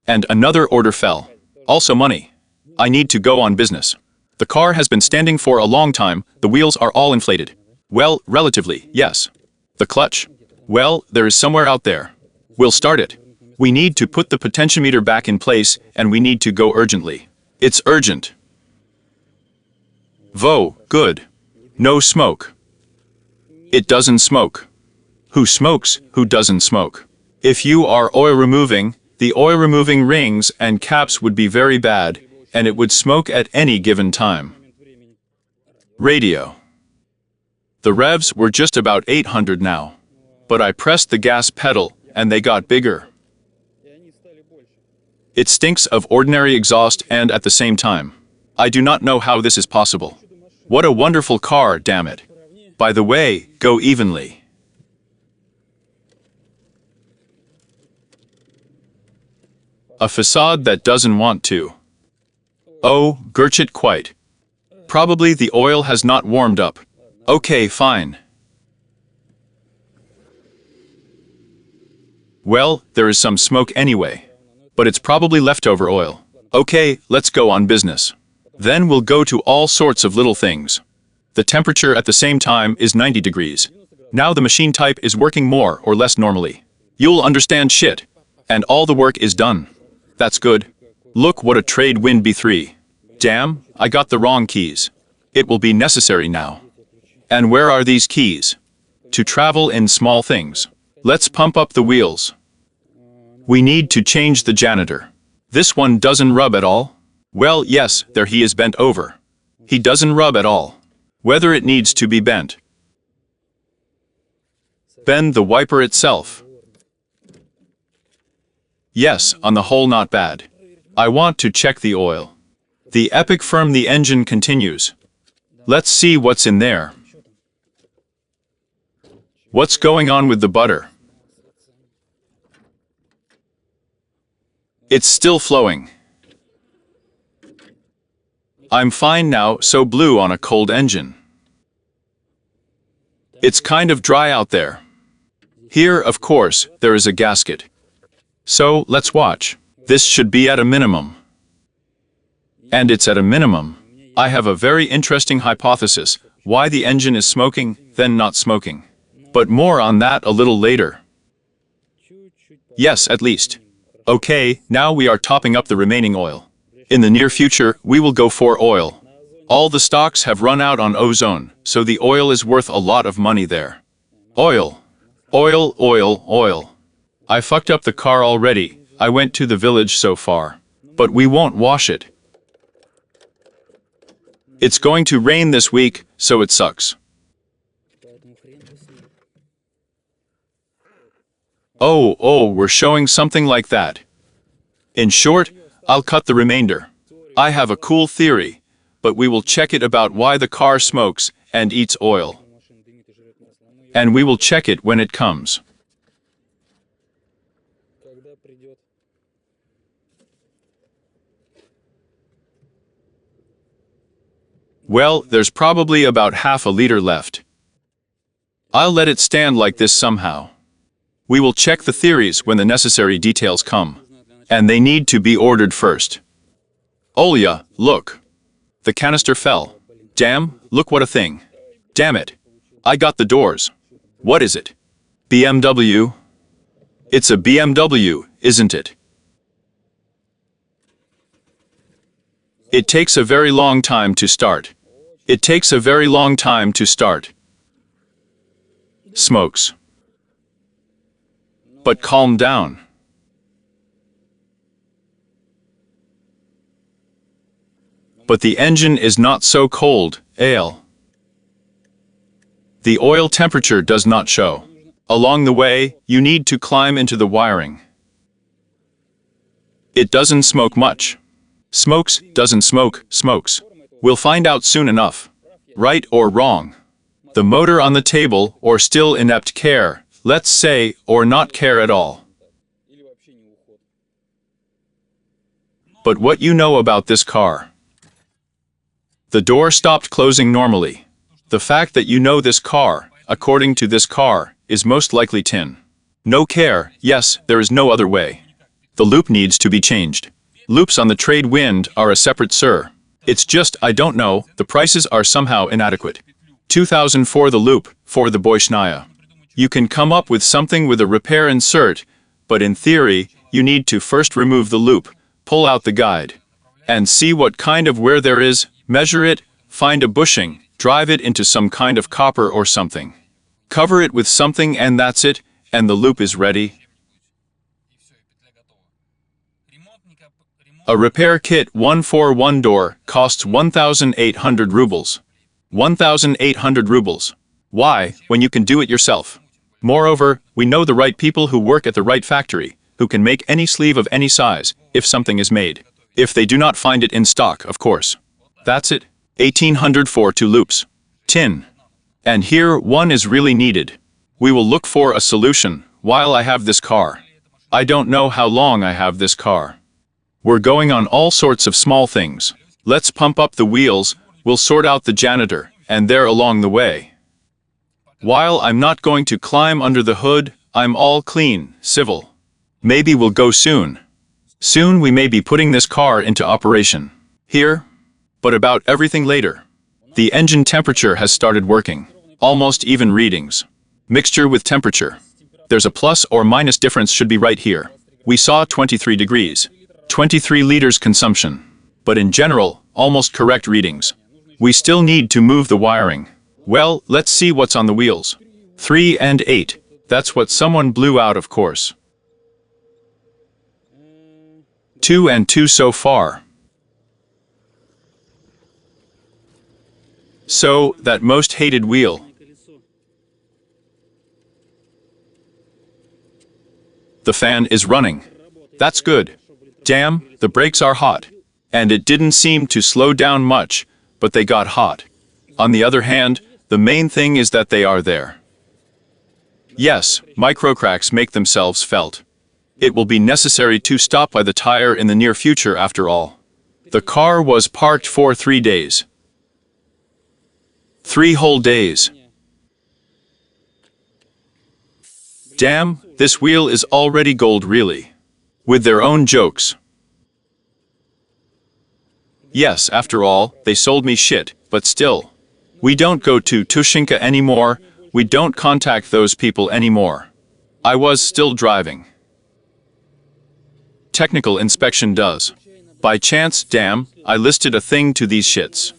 And another order fell. Also money. I need to go on business. The car has been standing for a long time, the wheels are all inflated. Well, relatively, yes. The clutch? Well, there is somewhere out there. We'll start it. We need to put the potentiometer back in place, and we need to go urgently. It's urgent. Vo, good. No smoke. It doesn't smoke. Who smokes, who doesn't smoke? If you are oil removing, the oil removing rings and caps would be very bad, and it would smoke at any given time. Radio. The revs were just about 800 now. But I pressed the gas pedal, and they got bigger. It stinks of ordinary exhaust and at the same time. I do not know how this is possible. What a wonderful car, damn it. By the way, go evenly. A facade that doesn't want to. Oh, Gurch it quite. Probably the oil has not warmed up. Okay, fine. Well, there is some smoke anyway. But it's probably leftover oil. Okay, let's go on business. Then we'll go to all sorts of little things. The temperature at the same time is 90 degrees. Now the machine type is working more or less normally. You'll understand shit. And all the work is done. That's good. Look what a trade wind B3. Damn, I got the wrong keys. It will be necessary now. And where are these keys? To travel in small things. Let's pump up the wheels. We need to change the janitor. This one doesn't rub at all. Well, yes, there he is bent over. He doesn't rub at all. Whether it needs to be bent. Bend the wiper itself. Yes, on the whole not bad. I want to check the oil. The epic firm the engine continues. Let's see what's in there. What's going on with the butter? It's still flowing. I'm fine now, so blue on a cold engine. It's kind of dry out there. Here, of course, there is a gasket. So, let's watch. This should be at a minimum. And it's at a minimum. I have a very interesting hypothesis, why the engine is smoking, then not smoking. But more on that a little later. Yes, at least. Okay, now we are topping up the remaining oil. In the near future, we will go for oil. All the stocks have run out on ozone, so the oil is worth a lot of money there. Oil. Oil, oil, oil. I fucked up the car already. I went to the village so far. But we won't wash it. It's going to rain this week, so it sucks. Oh, we're showing something like that. In short, I'll cut the remainder. I have a cool theory, but we will check it about why the car smokes and eats oil. And we will check it when it comes. Well, there's probably about half a liter left. I'll let it stand like this somehow. We will check the theories when the necessary details come. And they need to be ordered first. Olya, look. The canister fell. Damn, look what a thing. Damn it. I got the doors. What is it? BMW? It's a BMW, isn't it? It takes a very long time to start. It takes a very long time to start. Smokes. But calm down. But the engine is not so cold, ale. The oil temperature does not show. Along the way, you need to climb into the wiring. It doesn't smoke much. Smokes, doesn't smoke, smokes. We'll find out soon enough. Right or wrong. The motor on the table, or still inept care, let's say, or not care at all. But what you know about this car? The door stopped closing normally. The fact that you know this car, according to this car, is most likely tin. No care, yes, there is no other way. The loop needs to be changed. Loops on the trade wind are a separate sir. It's just, I don't know, the prices are somehow inadequate. 2000 for the loop, for the Boyshnaya. You can come up with something with a repair insert, but in theory, you need to first remove the loop, pull out the guide, and see what kind of wear there is, measure it, find a bushing, drive it into some kind of copper or something. Cover it with something and that's it, and the loop is ready. A repair kit 1 for 1 door costs 1,800 rubles. 1,800 rubles. Why, when you can do it yourself? Moreover, we know the right people who work at the right factory, who can make any sleeve of any size, if something is made. If they do not find it in stock, of course. That's it. 1,800 for 2 loops. Tin. And here, one is really needed. We will look for a solution, while I have this car. I don't know how long I have this car. We're going on all sorts of small things. Let's pump up the wheels, we'll sort out the janitor, and there along the way. While I'm not going to climb under the hood, I'm all clean, civil. Maybe we'll go soon. Soon we may be putting this car into operation. Here, but about everything later. The engine temperature has started working. Almost even readings. Mixture with temperature. There's a plus or minus difference should be right here. We saw 23 degrees. 23 liters consumption. But in general, almost correct readings. We still need to move the wiring. Well, let's see what's on the wheels. 3 and 8. That's what someone blew out, of course. 2 and 2 so far. So, that most hated wheel. The fan is running. That's good. Damn, the brakes are hot. And it didn't seem to slow down much, but they got hot. On the other hand, the main thing is that they are there. Yes, microcracks make themselves felt. It will be necessary to stop by the tire in the near future after all. The car was parked for 3 days. 3 whole days. Damn, this wheel is already gold really. With their own jokes. Yes, after all, they sold me shit, but still. We don't go to Tushinka anymore, we don't contact those people anymore. I was still driving. Technical inspection does. By chance, damn, I listed a thing to these shits.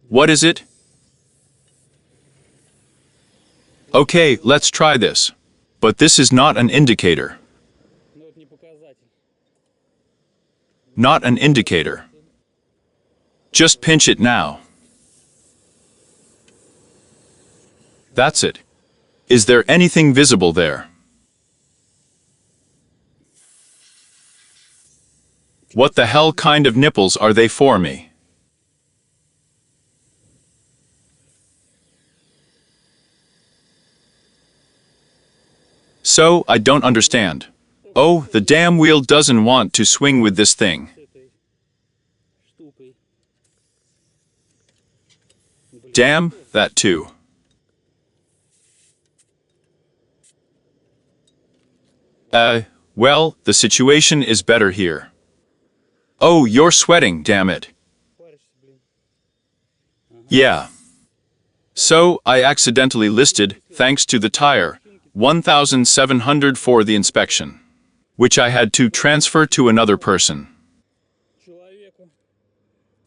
What is it? Okay, let's try this. But this is not an indicator. Not an indicator. Just pinch it now. That's it. Is there anything visible there? What the hell kind of nipples are they for me? So, I don't understand. Oh, the damn wheel doesn't want to swing with this thing. Damn, that too. Well, the situation is better here. Oh, you're sweating, damn it. Yeah. So, I accidentally listed, thanks to the tire, 1,700 for the inspection, which I had to transfer to another person.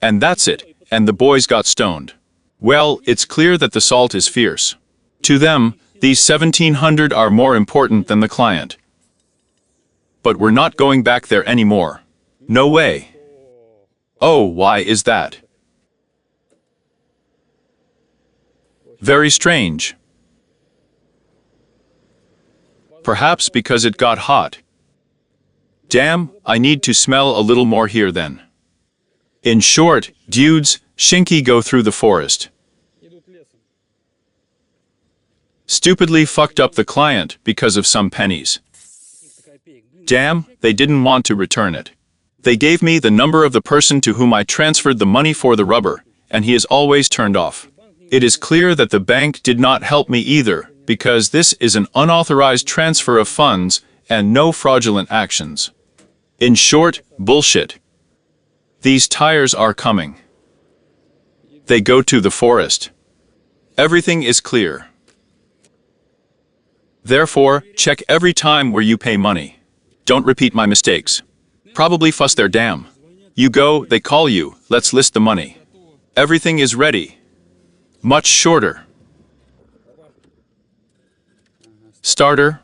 And that's it, and the boys got stoned. Well, it's clear that the salt is fierce. To them, these 1,700 are more important than the client. But we're not going back there anymore. No way. Oh, why is that? Very strange. Perhaps because it got hot. Damn, I need to smell a little more here then. In short, dudes, Shinky go through the forest. Stupidly fucked up the client because of some pennies. Damn, they didn't want to return it. They gave me the number of the person to whom I transferred the money for the rubber, and he is always turned off. It is clear that the bank did not help me either, because this is an unauthorized transfer of funds and no fraudulent actions. In short, bullshit. These tires are coming. They go to the forest. Everything is clear. Therefore, check every time where you pay money. Don't repeat my mistakes. Probably fuss their dam. You go, they call you, let's list the money. Everything is ready. Much shorter. Starter.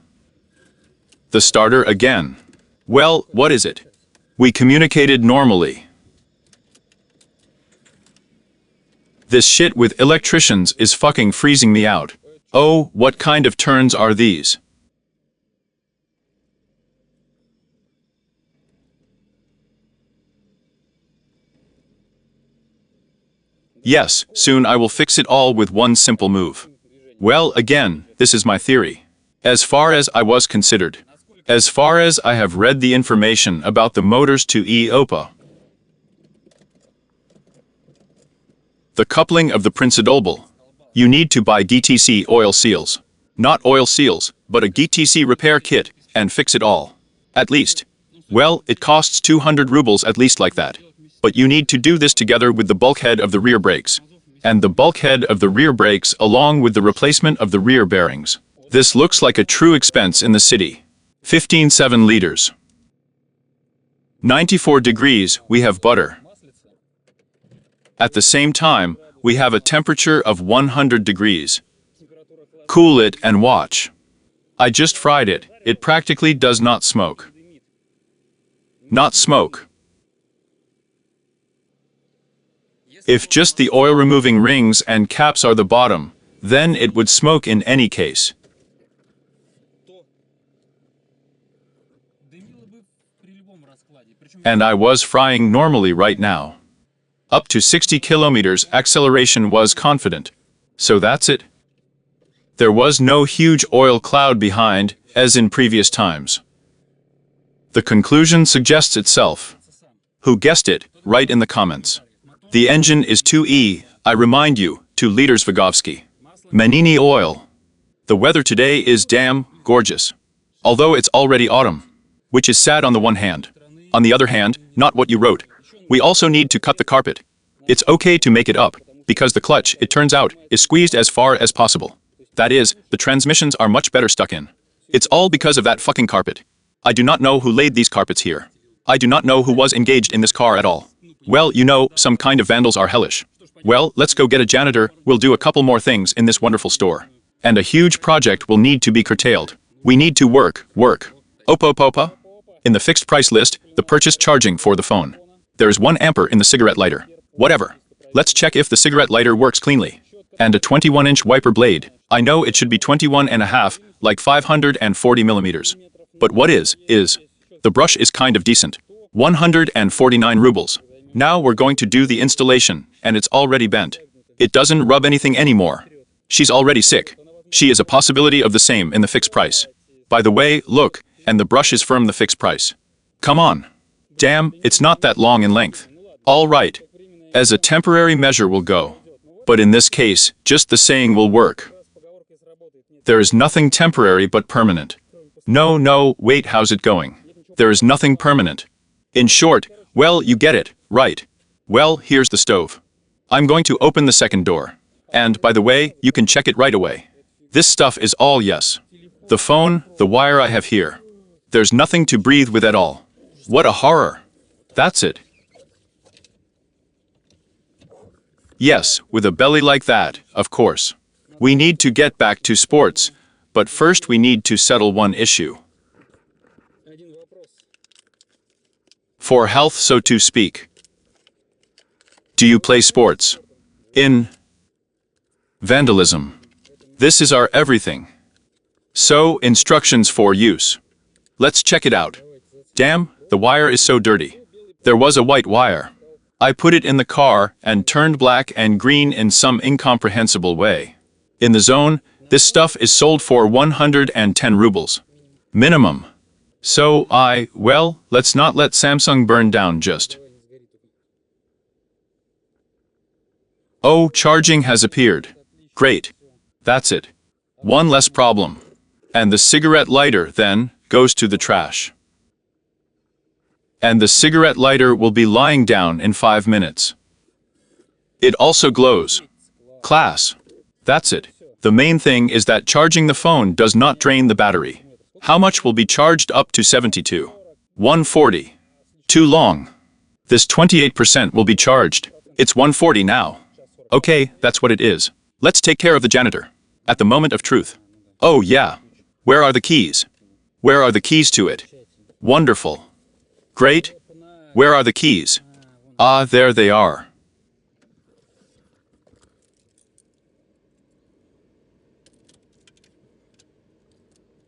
The starter again. Well, what is it? We communicated normally. This shit with electricians is fucking freezing me out. Oh, what kind of turns are these? Yes, soon I will fix it all with one simple move. Well, again, this is my theory. As far as I was considered. As far as I have read the information about the motors to EOPA. The coupling of the principle. You need to buy GTC oil seals. Not oil seals, but a GTC repair kit, and fix it all. At least. Well, it costs 200 rubles at least like that. But you need to do this together with the bulkhead of the rear brakes. And the bulkhead of the rear brakes along with the replacement of the rear bearings. This looks like a true expense in the city. 15.7 liters. 94 degrees, we have butter. At the same time, we have a temperature of 100 degrees. Cool it and watch. I just fried it. It practically does not smoke. Not smoke. If just the oil-removing rings and caps are the bottom, then it would smoke in any case. And I was frying normally right now. Up to 60 kilometers acceleration was confident. So that's it. There was no huge oil cloud behind, as in previous times. The conclusion suggests itself. Who guessed it? Write in the comments. The engine is 2E, I remind you, 2 liters Vygovsky. Manini oil. The weather today is damn gorgeous. Although it's already autumn. Which is sad on the one hand. On the other hand, not what you wrote. We also need to cut the carpet. It's okay to make it up, because the clutch, it turns out, is squeezed as far as possible. That is, the transmissions are much better stuck in. It's all because of that fucking carpet. I do not know who laid these carpets here. I do not know who was engaged in this car at all. Well, you know, some kind of vandals are hellish. Well, let's go get a janitor, we'll do a couple more things in this wonderful store. And a huge project will need to be curtailed. We need to work. Opa. In the fixed price list, the purchase charging for the phone. There is 1 ampere in the cigarette lighter. Whatever. Let's check if the cigarette lighter works cleanly. And a 21-inch wiper blade. I know it should be 21.5, like 540 millimeters. But what is. The brush is kind of decent. 149 rubles. Now we're going to do the installation, and it's already bent. It doesn't rub anything anymore. She's already sick. She is a possibility of the same in the fixed price. By the way, look, and the brush is firm the fixed price. Come on. Damn, it's not that long in length. All right. As a temporary measure will go. But in this case, just the saying will work. There is nothing temporary but permanent. No, wait, how's it going? There is nothing permanent. In short, well, you get it, right. Well, here's the stove. I'm going to open the second door. And, by the way, you can check it right away. This stuff is all yes. The phone, the wire I have here. There's nothing to breathe with at all. What a horror. That's it. Yes, with a belly like that, of course. We need to get back to sports, but first we need to settle one issue. For health, so to speak. Do you play sports? In vandalism. This is our everything. So, instructions for use. Let's check it out. Damn, the wire is so dirty. There was a white wire. I put it in the car and turned black and green in some incomprehensible way. In the zone, this stuff is sold for 110 rubles. Minimum. Well, let's not let Samsung burn down just. Oh, charging has appeared. Great. That's it. One less problem. And the cigarette lighter, then, goes to the trash. And the cigarette lighter will be lying down in 5 minutes. It also glows. Class. That's it. The main thing is that charging the phone does not drain the battery. How much will be charged up to 72? 140. Too long. This 28% will be charged. It's 140 now. Okay, that's what it is. Let's take care of the janitor. At the moment of truth. Oh yeah. Where are the keys? Where are the keys to it? Wonderful. Great. Where are the keys? Ah, there they are.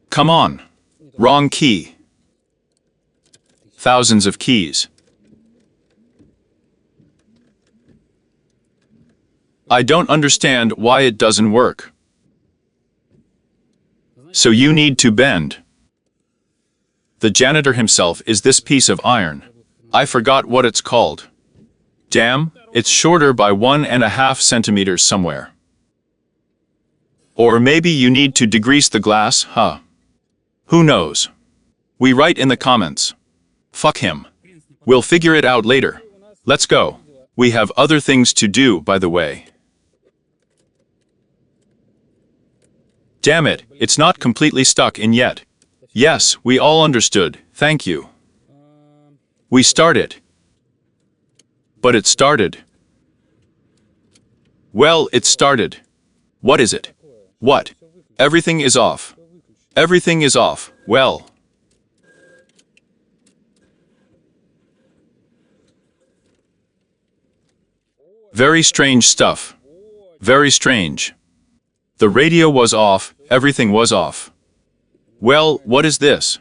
Come on. Wrong key. Thousands of keys. I don't understand why it doesn't work. So you need to bend. The janitor himself is this piece of iron. I forgot what it's called. Damn, it's shorter by 1.5 centimeters somewhere. Or maybe you need to degrease the glass, huh? Who knows? We write in the comments. Fuck him. We'll figure it out later. Let's go. We have other things to do, by the way. Damn it, it's not completely stuck in yet. Yes, we all understood, thank you. We started. But it started. Well, it started. What is it? What? Everything is off. Everything is off, well. Very strange stuff. Very strange. The radio was off, everything was off. Well, what is this?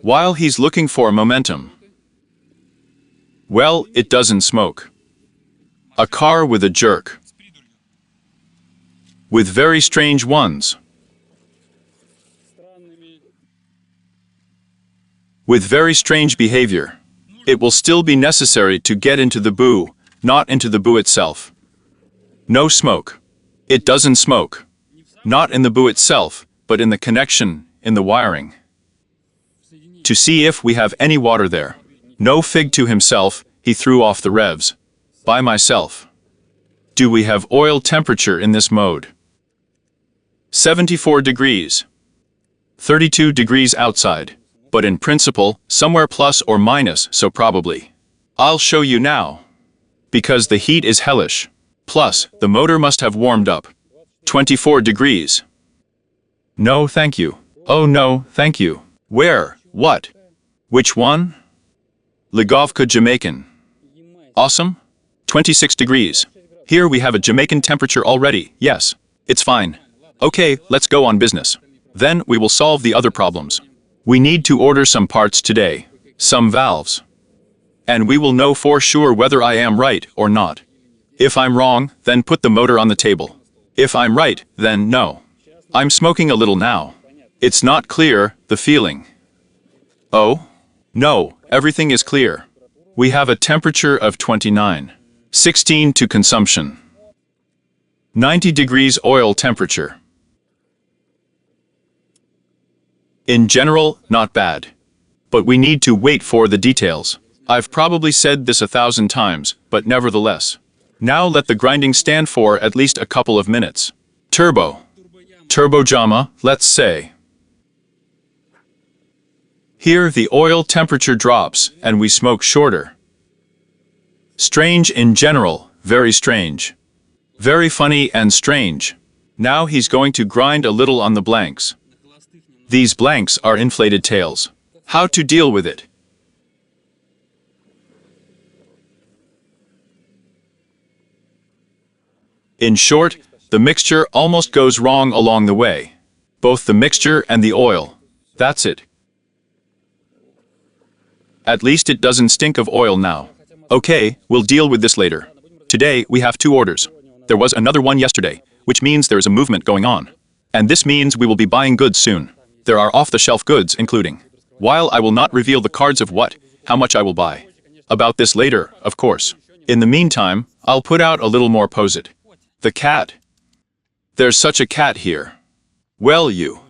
While he's looking for momentum. Well, it doesn't smoke. A car with a jerk. With very strange ones. With very strange behavior. It will still be necessary to get into the boo, not into the boo itself. No smoke. It doesn't smoke. Not in the boo itself, but in the connection, in the wiring. To see if we have any water there. No fig to himself, he threw off the revs. By myself. Do we have oil temperature in this mode? 74 degrees. 32 degrees outside. But in principle, somewhere plus or minus, so probably. I'll show you now. Because the heat is hellish. Plus, the motor must have warmed up. 24 degrees. No, thank you. Oh no, thank you. Where? What? Which one? Ligovka Jamaican. Awesome. 26 degrees. Here we have a Jamaican temperature already, yes. It's fine. Okay, let's go on business. Then we will solve the other problems. We need to order some parts today. Some valves. And we will know for sure whether I am right or not. If I'm wrong, then put the motor on the table. If I'm right, then no. I'm smoking a little now. It's not clear, the feeling. Oh? No, everything is clear. We have a temperature of 29. 16 to consumption. 90 degrees oil temperature. In general, not bad. But we need to wait for the details. I've probably said this 1,000 times, but nevertheless. Now let the grinding stand for at least a couple of minutes. Turbo. Turbojama, let's say. Here the oil temperature drops and we smoke shorter. Strange in general, very strange. Very funny and strange. Now he's going to grind a little on the blanks. These blanks are inflated tails. How to deal with it? In short, the mixture almost goes wrong along the way. Both the mixture and the oil. That's it. At least it doesn't stink of oil now. Okay, we'll deal with this later. Today, we have 2 orders. There was another one yesterday, which means there is a movement going on. And this means we will be buying goods soon. There are off-the-shelf goods, including. While I will not reveal the cards of how much I will buy. About this later, of course. In the meantime, I'll put out a little more posit. The cat. There's such a cat here. Well, you.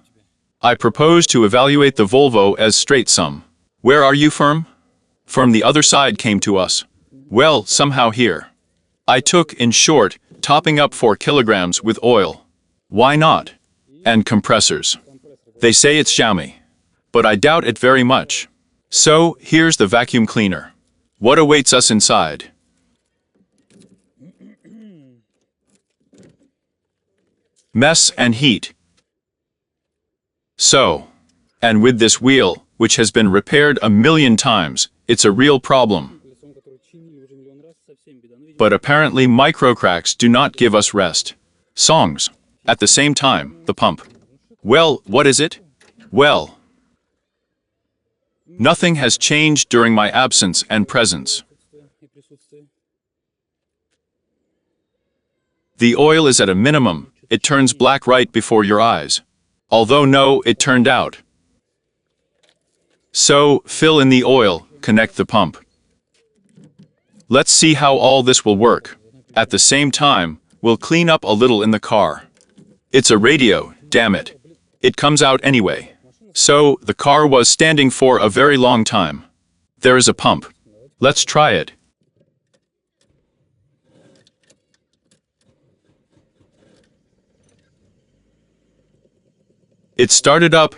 I propose to evaluate the Volvo as straight sum. Where are you from? From the other side came to us. Well, somehow here. I took, in short, topping up 4 kilograms with oil. Why not? And compressors. They say it's Xiaomi. But I doubt it very much. So, here's the vacuum cleaner. What awaits us inside? Mess and heat. So, and with this wheel, which has been repaired a million times, it's a real problem. But apparently microcracks do not give us rest. Songs. At the same time, the pump. Well, what is it? Well, nothing has changed during my absence and presence. The oil is at a minimum. It turns black right before your eyes. Although no, it turned out. So, fill in the oil, connect the pump. Let's see how all this will work. At the same time, we'll clean up a little in the car. It's a radio, damn it. It comes out anyway. So, the car was standing for a very long time. There is a pump. Let's try it. It started up,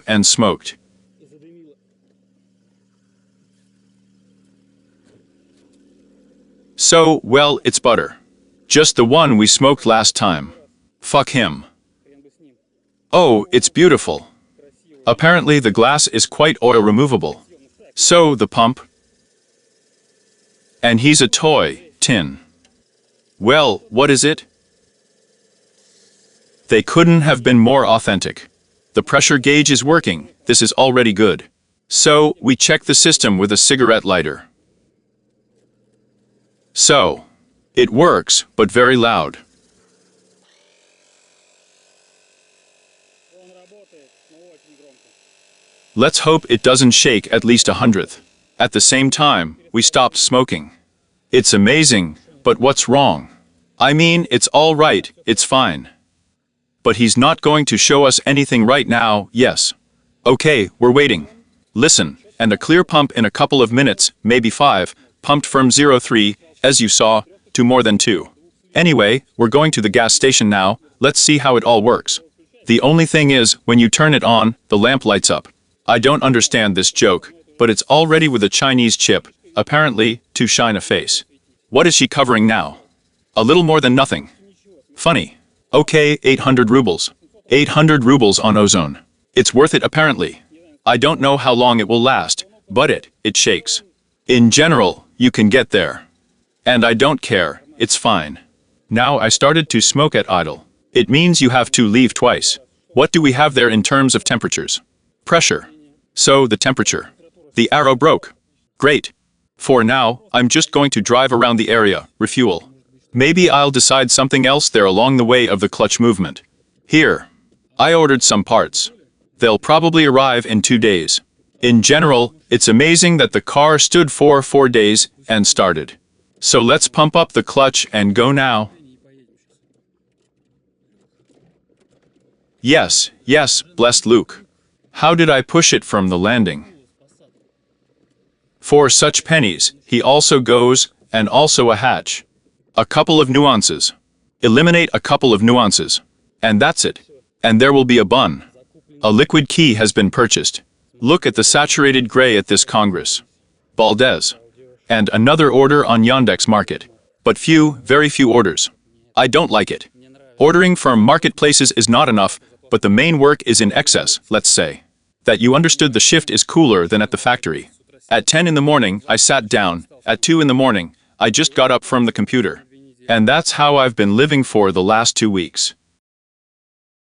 and smoked. So, well, it's butter. Just the one we smoked last time. Fuck him. Oh, it's beautiful. Apparently the glass is quite oil removable. So, the pump. And he's a toy, tin. Well, what is it? They couldn't have been more authentic. The pressure gauge is working. This is already good. So, we check the system with a cigarette lighter. So, it works, but very loud. Let's hope it doesn't shake at least 100th. At the same time, we stopped smoking. It's amazing, but what's wrong? I mean, it's all right, it's fine. But he's not going to show us anything right now, yes. Okay, we're waiting. Listen, and a clear pump in a couple of minutes, maybe 5, pumped from 0.3, as you saw, to more than 2. Anyway, we're going to the gas station now, let's see how it all works. The only thing is, when you turn it on, the lamp lights up. I don't understand this joke, but it's already with a Chinese chip, apparently, to shine a face. What is she covering now? A little more than nothing. Funny. Okay, 800 rubles. 800 rubles on ozone. It's worth it apparently. I don't know how long it will last, but it shakes. In general, you can get there. And I don't care, it's fine. Now I started to smoke at idle. It means you have to leave twice. What do we have there in terms of temperatures? Pressure. So, the temperature. The arrow broke. Great. For now, I'm just going to drive around the area, refuel. Maybe I'll decide something else there along the way of the clutch movement. Here. I ordered some parts. They'll probably arrive in 2 days. In general, it's amazing that the car stood for 4 days and started. So let's pump up the clutch and go now. Yes, blessed Luke. How did I push it from the landing? For such pennies, he also goes, and also a hatch. A couple of nuances. Eliminate a couple of nuances. And that's it. And there will be a bun. A liquid key has been purchased. Look at the saturated gray at this Congress. Baldes. And another order on Yandex Market. But very few orders. I don't like it. Ordering from marketplaces is not enough, but the main work is in excess, let's say. That you understood the shift is cooler than at the factory. At 10 in the morning, I sat down. At 2 in the morning, I just got up from the computer. And that's how I've been living for the last 2 weeks.